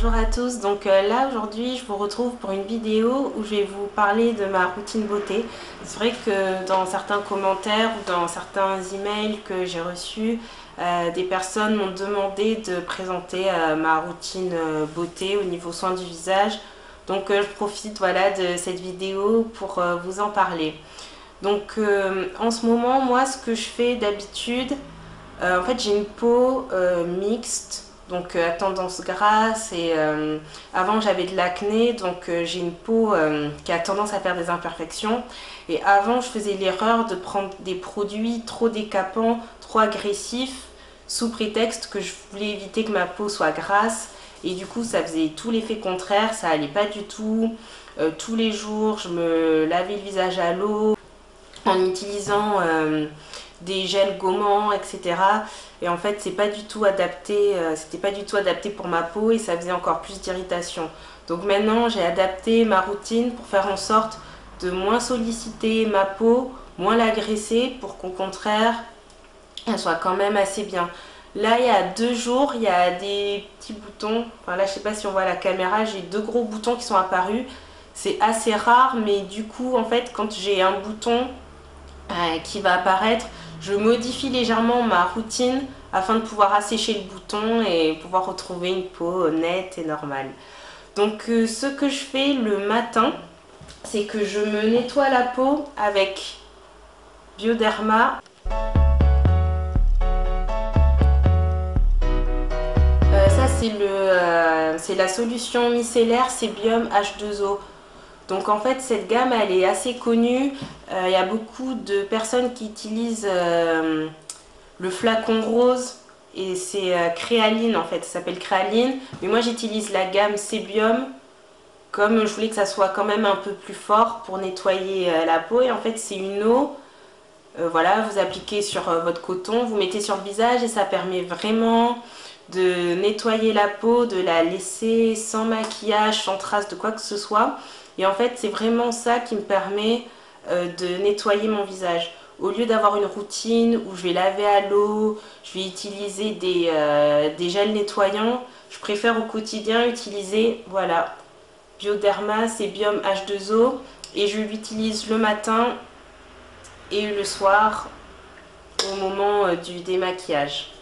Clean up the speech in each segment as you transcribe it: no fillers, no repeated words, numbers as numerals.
Bonjour à tous, donc là aujourd'hui je vous retrouve pour une vidéo où je vais vous parler de ma routine beauté. C'est vrai que dans certains commentaires ou dans certains emails que j'ai reçus, des personnes m'ont demandé de présenter ma routine beauté au niveau soin du visage. Donc je profite voilà, de cette vidéo pour vous en parler. Donc en ce moment, moi ce que je fais d'habitude, en fait j'ai une peau mixte, donc à tendance grasse et avant j'avais de l'acné, donc j'ai une peau qui a tendance à faire des imperfections. Et avant je faisais l'erreur de prendre des produits trop décapants, trop agressifs, sous prétexte que je voulais éviter que ma peau soit grasse. Et du coup ça faisait tout l'effet contraire, ça allait pas du tout. Tous les jours je me lavais le visage à l'eau en utilisant des gels gommants, etc. Et en fait, c'est pas du tout adapté, c'était pas du tout adapté pour ma peau et ça faisait encore plus d'irritation. Donc maintenant, j'ai adapté ma routine pour faire en sorte de moins solliciter ma peau, moins l'agresser pour qu'au contraire, elle soit quand même assez bien. Là, il y a 2 jours, il y a des petits boutons. Enfin, là, je sais pas si on voit à la caméra, j'ai 2 gros boutons qui sont apparus. C'est assez rare, mais du coup, en fait, quand j'ai un bouton qui va apparaître, je modifie légèrement ma routine afin de pouvoir assécher le bouton et pouvoir retrouver une peau nette et normale. Donc ce que je fais le matin, c'est que je me nettoie la peau avec Bioderma. Ça c'est la solution micellaire Sébium H2O. Donc en fait cette gamme elle est assez connue, il y a beaucoup de personnes qui utilisent le flacon rose et c'est Créaline en fait, ça s'appelle Créaline, mais moi j'utilise la gamme Sébium comme je voulais que ça soit quand même un peu plus fort pour nettoyer la peau. Et en fait c'est une eau, voilà, vous appliquez sur votre coton, vous mettez sur le visage et ça permet vraiment de nettoyer la peau, de la laisser sans maquillage, sans trace de quoi que ce soit. Et en fait, c'est vraiment ça qui me permet de nettoyer mon visage. Au lieu d'avoir une routine où je vais laver à l'eau, je vais utiliser des gels nettoyants, je préfère au quotidien utiliser, voilà, Bioderma Sébium H2O et je l'utilise le matin et le soir au moment du démaquillage.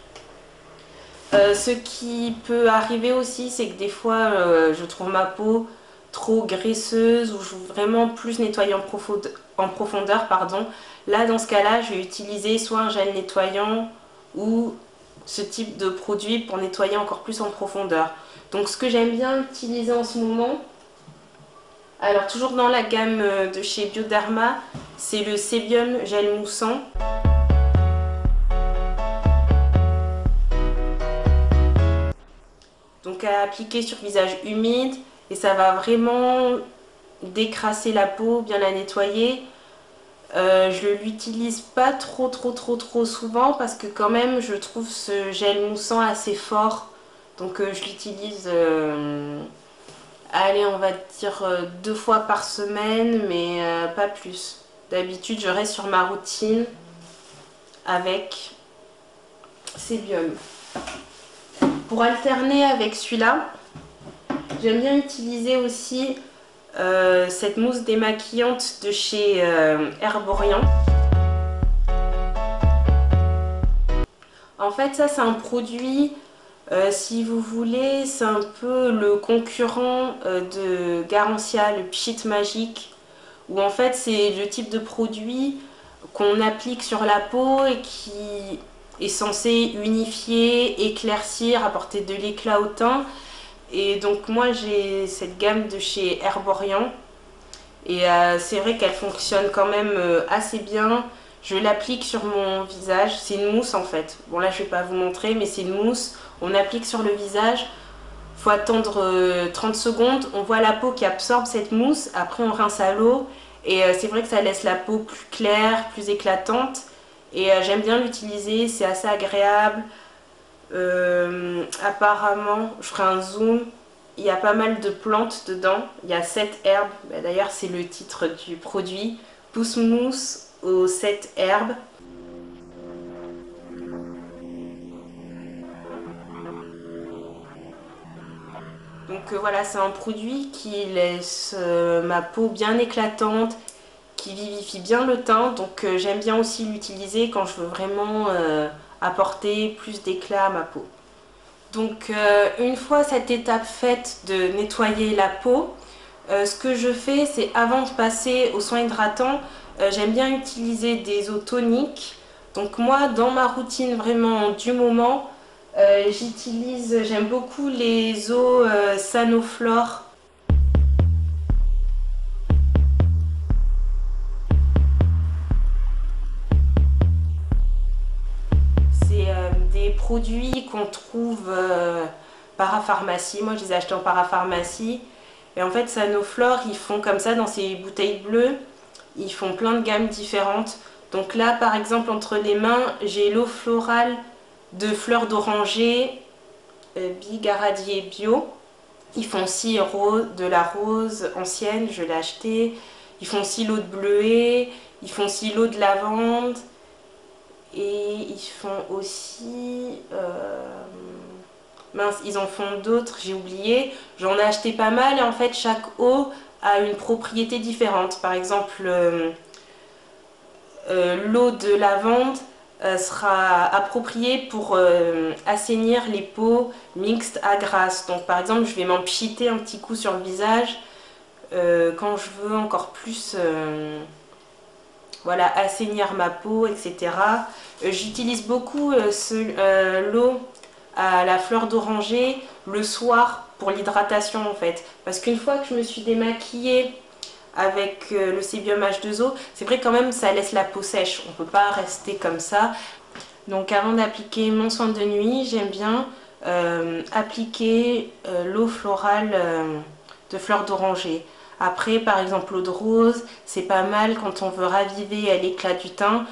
Ce qui peut arriver aussi, c'est que des fois, je trouve ma peau trop graisseuse ou je veux vraiment plus nettoyer en profondeur, pardon. Là, dans ce cas-là, je vais utiliser soit un gel nettoyant ou ce type de produit pour nettoyer encore plus en profondeur. Donc, ce que j'aime bien utiliser en ce moment, alors toujours dans la gamme de chez Bioderma, c'est le Sébium gel moussant. Donc à appliquer sur visage humide et ça va vraiment décrasser la peau, bien la nettoyer. Je ne l'utilise pas trop souvent parce que quand même je trouve ce gel moussant assez fort. Donc je l'utilise, allez on va dire 2 fois par semaine mais pas plus. D'habitude je reste sur ma routine avec Sébium. Pour alterner avec celui-là, j'aime bien utiliser aussi cette mousse démaquillante de chez Herborian. En fait, ça c'est un produit, si vous voulez, c'est un peu le concurrent de Garancia, le Pchit Magique, où en fait c'est le type de produit qu'on applique sur la peau et qui est censé unifier, éclaircir, apporter de l'éclat au teint. Et donc moi j'ai cette gamme de chez Herborian et c'est vrai qu'elle fonctionne quand même assez bien. Je l'applique sur mon visage, c'est une mousse en fait. Bon là je vais pas vous montrer mais c'est une mousse, on applique sur le visage. Il faut attendre 30 secondes, on voit la peau qui absorbe cette mousse, après on rince à l'eau et c'est vrai que ça laisse la peau plus claire, plus éclatante et j'aime bien l'utiliser, c'est assez agréable. Apparemment, je ferai un zoom, il y a pas mal de plantes dedans, il y a 7 herbes, d'ailleurs c'est le titre du produit, Pousse mousse aux 7 herbes. Donc voilà, c'est un produit qui laisse ma peau bien éclatante, qui vivifie bien le teint. Donc j'aime bien aussi l'utiliser quand je veux vraiment apporter plus d'éclat à ma peau. Donc une fois cette étape faite de nettoyer la peau, ce que je fais, c'est avant de passer aux soins hydratants, j'aime bien utiliser des eaux toniques. Donc moi, dans ma routine vraiment du moment, j'aime beaucoup les eaux Sanoflore. C'est des produits qu'on trouve parapharmacie. Moi, je les ai achetés en parapharmacie. Et en fait, Sanoflore, ils font comme ça dans ces bouteilles bleues. Ils font plein de gammes différentes. Donc là, par exemple, entre les mains, j'ai l'eau florale de fleurs d'oranger, bigaradier bio. Ils font aussi de la rose ancienne, je l'ai acheté. Ils font aussi l'eau de bleuet. Ils font aussi l'eau de lavande. Et ils font aussi... mince, ils en font d'autres, j'ai oublié. J'en ai acheté pas mal et en fait, chaque eau a une propriété différente. Par exemple, l'eau de lavande sera appropriée pour assainir les peaux mixtes à grasse. Donc par exemple, je vais m'en pchiter un petit coup sur le visage quand je veux encore plus voilà, assainir ma peau, etc. J'utilise beaucoup l'eau à la fleur d'oranger le soir pour l'hydratation en fait. Parce qu'une fois que je me suis démaquillée avec le sébium H2O, c'est vrai quand même ça laisse la peau sèche, on peut pas rester comme ça. Donc avant d'appliquer mon soin de nuit, j'aime bien appliquer l'eau florale de fleurs d'oranger. Après par exemple l'eau de rose, c'est pas mal quand on veut raviver l'éclat du teint.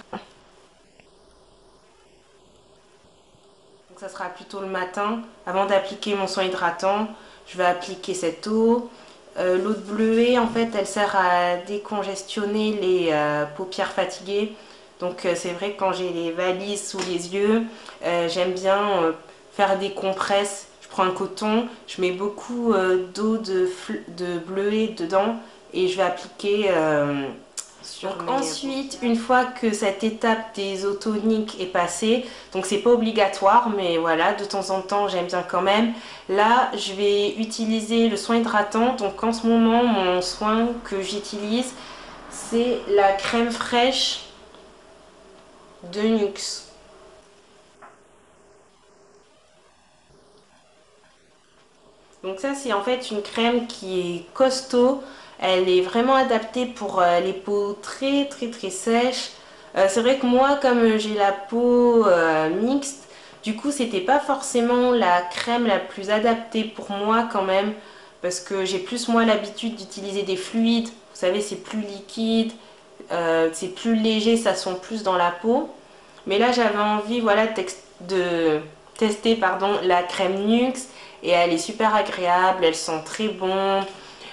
Donc ça sera plutôt le matin, avant d'appliquer mon soin hydratant, je vais appliquer cette eau. L'eau de bleuet, en fait, elle sert à décongestionner les paupières fatiguées. Donc c'est vrai que quand j'ai les valises sous les yeux, j'aime bien faire des compresses. Je prends un coton, je mets beaucoup d'eau de bleuet dedans et je vais appliquer sur mes... Ensuite, une fois que cette étape des eaux toniques est passée, donc c'est pas obligatoire, mais voilà, de temps en temps j'aime bien quand même. Là, je vais utiliser le soin hydratant. Donc en ce moment, mon soin que j'utilise, c'est la crème fraîche de Nuxe. Donc ça, c'est en fait une crème qui est costaud. Elle est vraiment adaptée pour les peaux très sèches. C'est vrai que moi, comme j'ai la peau mixte, du coup, c'était pas forcément la crème la plus adaptée pour moi quand même. Parce que j'ai plus moi l'habitude d'utiliser des fluides. Vous savez, c'est plus liquide, c'est plus léger, ça sent plus dans la peau. Mais là, j'avais envie voilà, de tester la crème Nuxe. Et elle est super agréable, elle sent très bon.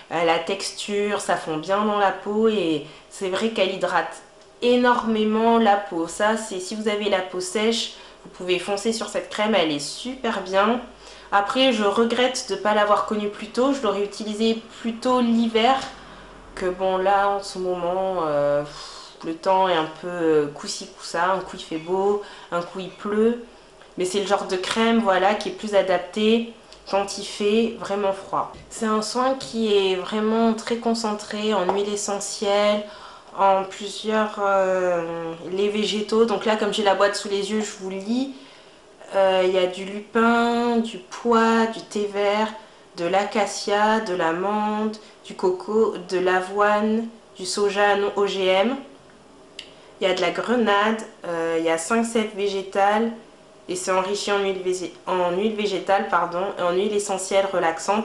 La texture, ça fond bien dans la peau et c'est vrai qu'elle hydrate énormément la peau. Ça, c'est si vous avez la peau sèche, vous pouvez foncer sur cette crème, elle est super bien. Après, je regrette de ne pas l'avoir connue plus tôt. Je l'aurais utilisée plus tôt l'hiver. Que bon, là, en ce moment, le temps est un peu coup-ci, coup-ça. Un coup, il fait beau, un coup, il pleut. Mais c'est le genre de crème, voilà, qui est plus adapté quand il fait vraiment froid. C'est un soin qui est vraiment très concentré en huile essentielle, en plusieurs laits végétaux. Donc là, comme j'ai la boîte sous les yeux, je vous lis. Il y a du lupin, du pois, du thé vert, de l'acacia, de l'amande, du coco, de l'avoine, du soja non OGM. Il y a de la grenade, il y a 5 sèves végétales, et c'est enrichi en huile végétale et en huile essentielle relaxante.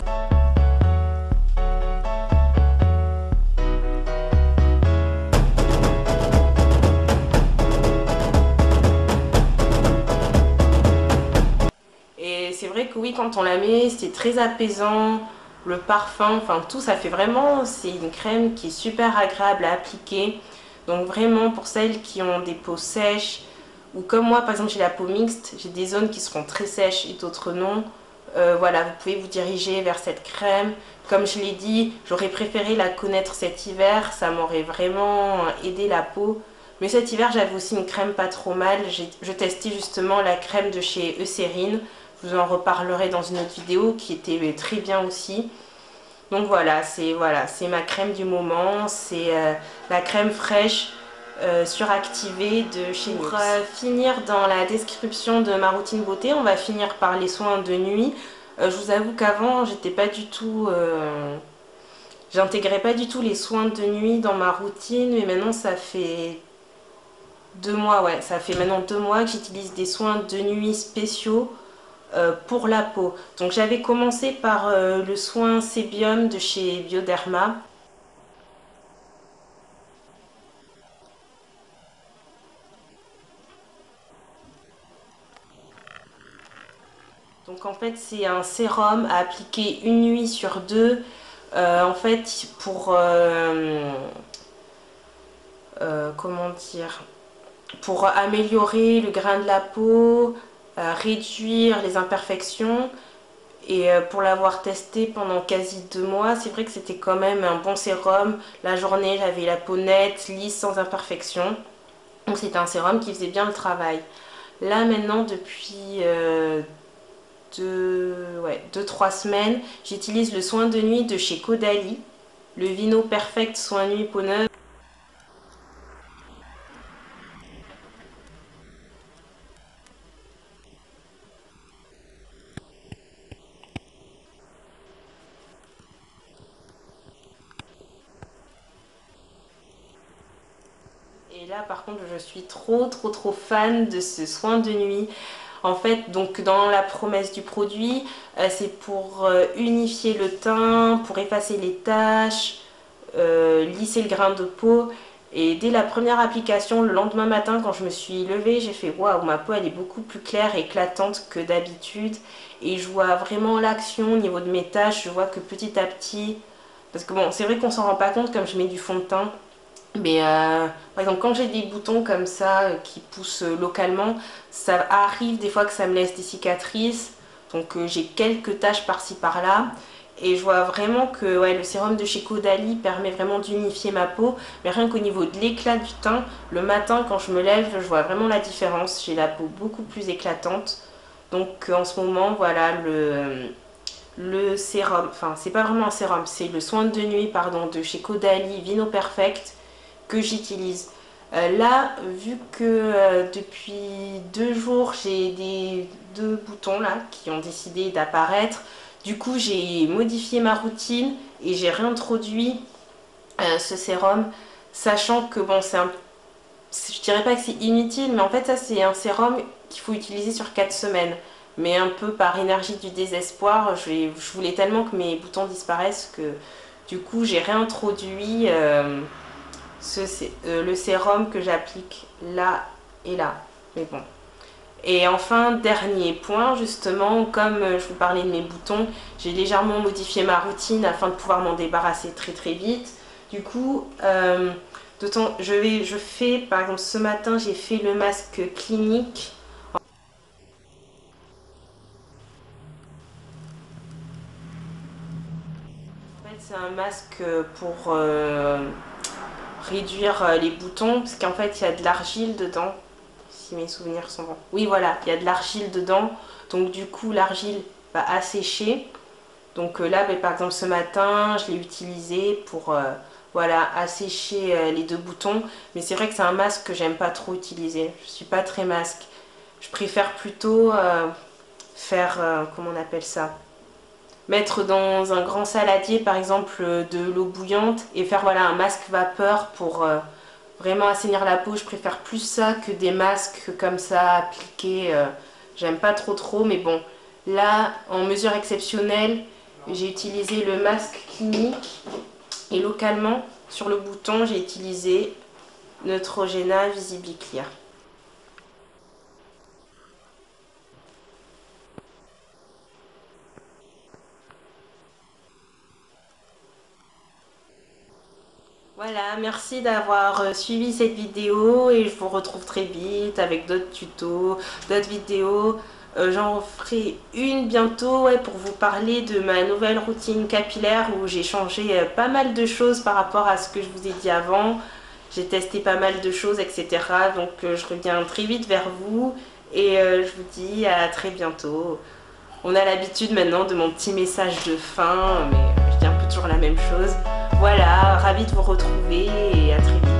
Et c'est vrai que oui, quand on la met, c'est très apaisant, le parfum, enfin tout, ça fait vraiment, c'est une crème qui est super agréable à appliquer. Donc vraiment pour celles qui ont des peaux sèches, ou comme moi par exemple j'ai la peau mixte, j'ai des zones qui seront très sèches et d'autres non. voilà, vous pouvez vous diriger vers cette crème. Comme je l'ai dit, j'aurais préféré la connaître cet hiver, ça m'aurait vraiment aidé la peau. Mais cet hiver, j'avais aussi une crème pas trop mal. Je testais justement la crème de chez Eucérine. Je vous en reparlerai dans une autre vidéo qui était très bien aussi. Donc voilà, c'est ma crème du moment. C'est la crème fraîche suractivée de chez NYX. Pour finir dans la description de ma routine beauté, on va finir par les soins de nuit. Je vous avoue qu'avant, j'intégrais pas du tout les soins de nuit dans ma routine, mais maintenant ça fait 2 mois, ouais, ça fait maintenant 2 mois que j'utilise des soins de nuit spéciaux pour la peau. Donc j'avais commencé par le soin Sébium de chez Bioderma. Donc en fait c'est un sérum à appliquer une nuit sur deux. En fait comment dire, pour améliorer le grain de la peau, réduire les imperfections. Et pour l'avoir testé pendant quasi 2 mois, c'est vrai que c'était quand même un bon sérum. La journée, j'avais la peau nette, lisse, sans imperfection. Donc c'était un sérum qui faisait bien le travail. Là maintenant, depuis 2-3 semaines, j'utilise le soin de nuit de chez Caudalie, le Vino Perfect Soin Nuit Peau Neuve. Et là par contre je suis trop fan de ce soin de nuit. En fait, donc dans la promesse du produit, c'est pour unifier le teint, pour effacer les taches, lisser le grain de peau. Et dès la première application, le lendemain matin, quand je me suis levée, j'ai fait waouh, ma peau elle est beaucoup plus claire et éclatante que d'habitude. Et je vois vraiment l'action au niveau de mes taches. Je vois que petit à petit, parce que bon, c'est vrai qu'on s'en rend pas compte comme je mets du fond de teint. Mais par exemple, quand j'ai des boutons comme ça qui poussent localement, ça arrive des fois que ça me laisse des cicatrices. Donc j'ai quelques taches par-ci par-là. Et je vois vraiment que ouais, le sérum de chez Caudalie permet vraiment d'unifier ma peau. Mais rien qu'au niveau de l'éclat du teint, le matin quand je me lève, je vois vraiment la différence. J'ai la peau beaucoup plus éclatante. Donc en ce moment, voilà, le sérum, enfin c'est pas vraiment un sérum, c'est le soin de nuit pardon, de chez Caudalie Vino Perfect que j'utilise. Là, vu que depuis 2 jours, j'ai deux boutons là qui ont décidé d'apparaître, du coup j'ai modifié ma routine et j'ai réintroduit ce sérum, sachant que bon, je dirais pas que c'est inutile, mais en fait ça c'est un sérum qu'il faut utiliser sur 4 semaines. Mais un peu par énergie du désespoir, je voulais tellement que mes boutons disparaissent que du coup j'ai réintroduit le sérum que j'applique là et là. Mais bon. Et enfin, dernier point, justement, comme je vous parlais de mes boutons, j'ai légèrement modifié ma routine afin de pouvoir m'en débarrasser très vite. Du coup, je fais, par exemple, ce matin, j'ai fait le masque clinique. En fait, c'est un masque pour réduire les boutons, parce qu'en fait, il y a de l'argile dedans. Si mes souvenirs sont bons. Oui, voilà, il y a de l'argile dedans. Donc du coup, l'argile va assécher. Donc là, par exemple, ce matin, je l'ai utilisé pour voilà, assécher les deux boutons. Mais c'est vrai que c'est un masque que j'aime pas trop utiliser. Je suis pas très masque. Je préfère plutôt faire, comment on appelle ça, mettre dans un grand saladier, par exemple, de l'eau bouillante et faire voilà, un masque vapeur pour vraiment assainir la peau. Je préfère plus ça que des masques comme ça appliqués. J'aime pas trop, mais bon. Là, en mesure exceptionnelle, j'ai utilisé le masque clinique et localement, sur le bouton, j'ai utilisé Neutrogena Visibiclear. Voilà, merci d'avoir suivi cette vidéo et je vous retrouve très vite avec d'autres tutos, d'autres vidéos. J'en ferai une bientôt, ouais, pour vous parler de ma nouvelle routine capillaire où j'ai changé pas mal de choses par rapport à ce que je vous ai dit avant. J'ai testé pas mal de choses, etc. Donc je reviens très vite vers vous et je vous dis à très bientôt. On a l'habitude maintenant de mon petit message de fin, mais je dis un peu toujours la même chose. Voilà, ravie de vous retrouver et à très vite.